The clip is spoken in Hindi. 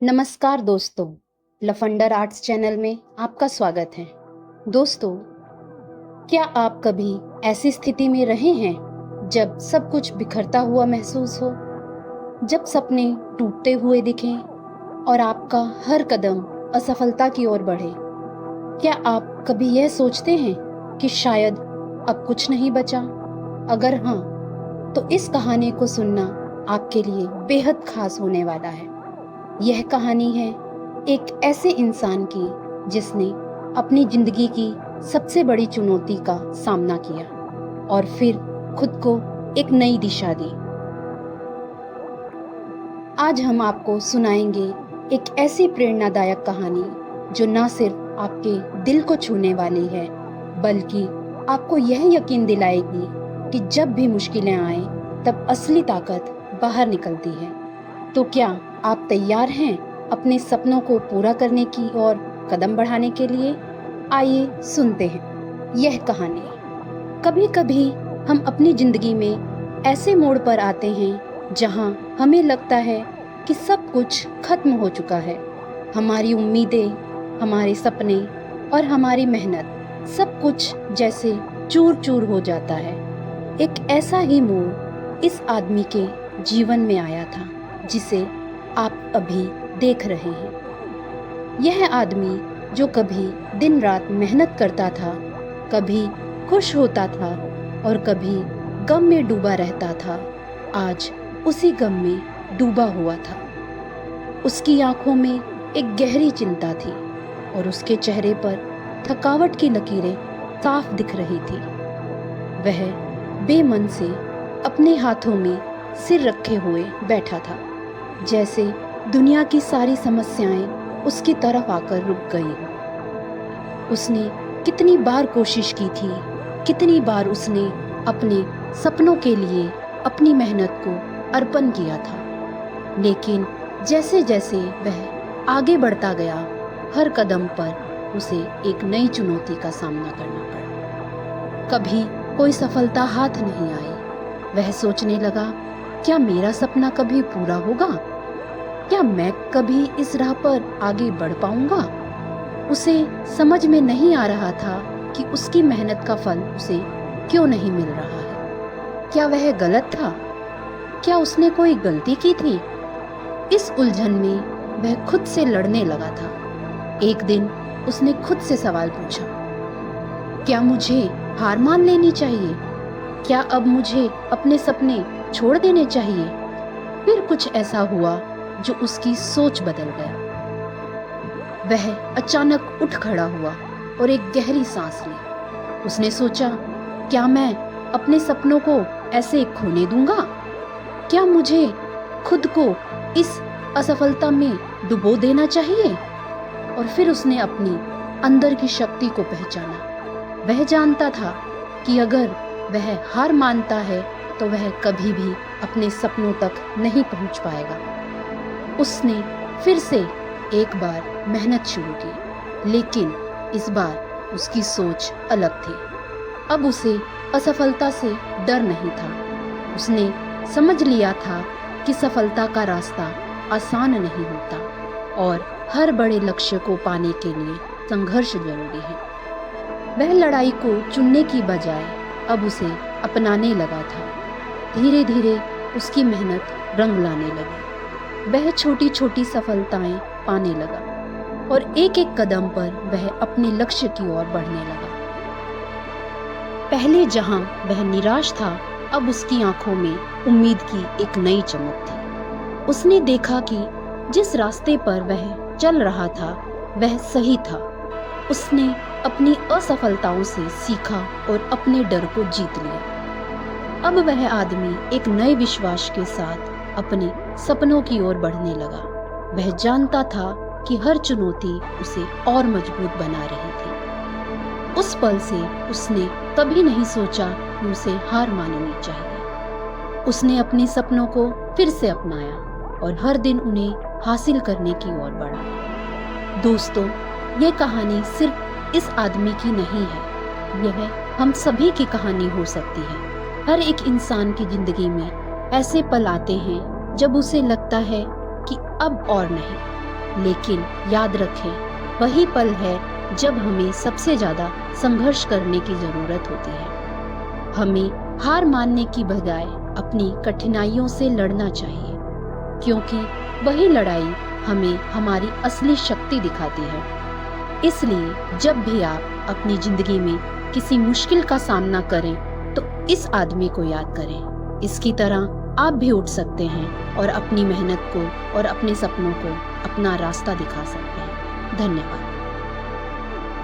नमस्कार दोस्तों, लफंडर आर्ट्स चैनल में आपका स्वागत है। दोस्तों, क्या आप कभी ऐसी स्थिति में रहे हैं जब सब कुछ बिखरता हुआ महसूस हो, जब सपने टूटते हुए दिखें और आपका हर कदम असफलता की ओर बढ़े? क्या आप कभी यह सोचते हैं कि शायद अब कुछ नहीं बचा? अगर हाँ, तो इस कहानी को सुनना आपके लिए बेहद खास होने वाला है। यह कहानी है एक ऐसे इंसान की जिसने अपनी जिंदगी की सबसे बड़ी चुनौती का सामना किया और फिर खुद को एक नई दिशा दी। आज हम आपको सुनाएंगे एक ऐसी प्रेरणादायक कहानी जो न सिर्फ आपके दिल को छूने वाली है, बल्कि आपको यह यकीन दिलाएगी कि जब भी मुश्किलें आएं, तब असली ताकत बाहर निकलती है। तो क्या आप तैयार हैं अपने सपनों को पूरा करने की और कदम बढ़ाने के लिए? आइए सुनते हैं यह कहानी। कभी कभी हम अपनी जिंदगी में ऐसे मोड़ पर आते हैं जहां हमें लगता है कि सब कुछ खत्म हो चुका है। हमारी उम्मीदें, हमारे सपने और हमारी मेहनत, सब कुछ जैसे चूर चूर हो जाता है। एक ऐसा ही मोड़ इस आदमी के जीवन में आया था जिसे आप अभी देख रहे हैं। यह आदमी जो कभी दिन रात मेहनत करता था, कभी खुश होता था और कभी गम में डूबा रहता था, आज उसी गम में डूबा हुआ था। उसकी आंखों में एक गहरी चिंता थी और उसके चेहरे पर थकावट की लकीरें साफ दिख रही थी। वह बेमन से अपने हाथों में सिर रखे हुए बैठा था, जैसे दुनिया की सारी समस्याएं उसकी तरफ आकर रुक गई। उसने कितनी बार कोशिश की थी, कितनी बार उसने अपने सपनों के लिए अपनी मेहनत को अर्पण किया था, लेकिन जैसे जैसे वह आगे बढ़ता गया, हर कदम पर उसे एक नई चुनौती का सामना करना पड़ा। कभी कोई सफलता हाथ नहीं आई। वह सोचने लगा, क्या मेरा सपना कभी पूरा होगा? क्या मैं कभी इस राह पर आगे बढ़ पाऊंगा? उसे समझ में नहीं आ रहा था कि उसकी मेहनत का फल उसे क्यों नहीं मिल रहा है। क्या वह गलत था? क्या उसने कोई गलती की थी? इस उलझन में वह खुद से लड़ने लगा था। एक दिन उसने खुद से सवाल पूछा, क्या मुझे हार मान लेनी चाहिए? क्या अब मुझे अपने सपने छोड़ देने चाहिए? फिर कुछ ऐसा हुआ जो उसकी सोच बदल गया। वह अचानक उठ खड़ा हुआ और एक गहरी सांस ली। उसने सोचा, क्या मैं अपने सपनों को ऐसे खोने दूंगा? क्या मुझे खुद को इस असफलता में डुबो देना चाहिए? और फिर उसने अपनी अंदर की शक्ति को पहचाना। वह जानता था कि अगर वह हार मानता है तो वह कभी भी अपने सपनों तक नहीं पहुंच पाएगा। उसने फिर से एक बार मेहनत शुरू की, लेकिन इस बार उसकी सोच अलग थी। अब उसे असफलता से डर नहीं था। उसने समझ लिया था कि सफलता का रास्ता आसान नहीं होता और हर बड़े लक्ष्य को पाने के लिए संघर्ष जरूरी है। वह लड़ाई को चुनने की बजाय अब उसे अपनाने लगा था। धीरे धीरे उसकी मेहनत रंग लाने लगी। वह छोटी छोटी सफलताएं पाने लगा और एक एक कदम पर वह अपने लक्ष्य की ओर बढ़ने लगा। पहले जहां वह निराश था, अब उसकी आंखों में उम्मीद की एक नई चमक थी। उसने देखा कि जिस रास्ते पर वह चल रहा था वह सही था। उसने अपनी असफलताओं से सीखा और अपने डर को जीत लिया। अब वह आदमी एक नए विश्वास के साथ अपने सपनों की ओर बढ़ने लगा। वह जानता था कि हर चुनौती उसे और मजबूत बना रही थी। उस पल से उसने कभी नहीं सोचा कि उसे हार माननी चाहिए। उसने अपने सपनों को फिर से अपनाया और हर दिन उन्हें हासिल करने की ओर बढ़ा। दोस्तों, ये कहानी सिर्फ इस आदमी की नहीं है, यह हम सभी की कहानी हो सकती है। हर एक इंसान की जिंदगी में ऐसे पल आते हैं जब उसे लगता है कि अब और नहीं, लेकिन याद रखें, वही पल है जब हमें सबसे ज़्यादा संघर्ष करने की ज़रूरत होती है। हमें हार मानने की बजाय अपनी कठिनाइयों से लड़ना चाहिए, क्योंकि वही लड़ाई हमें हमारी असली शक्ति दिखाती है। इसलिए जब भी आप अपनी ज़िंदगी में किसी मुश्किल का सामना करें तो इस आदमी को याद करें। इसकी तरह आप भी उठ सकते हैं और अपनी मेहनत को और अपने सपनों को अपना रास्ता दिखा सकते हैं। धन्यवाद।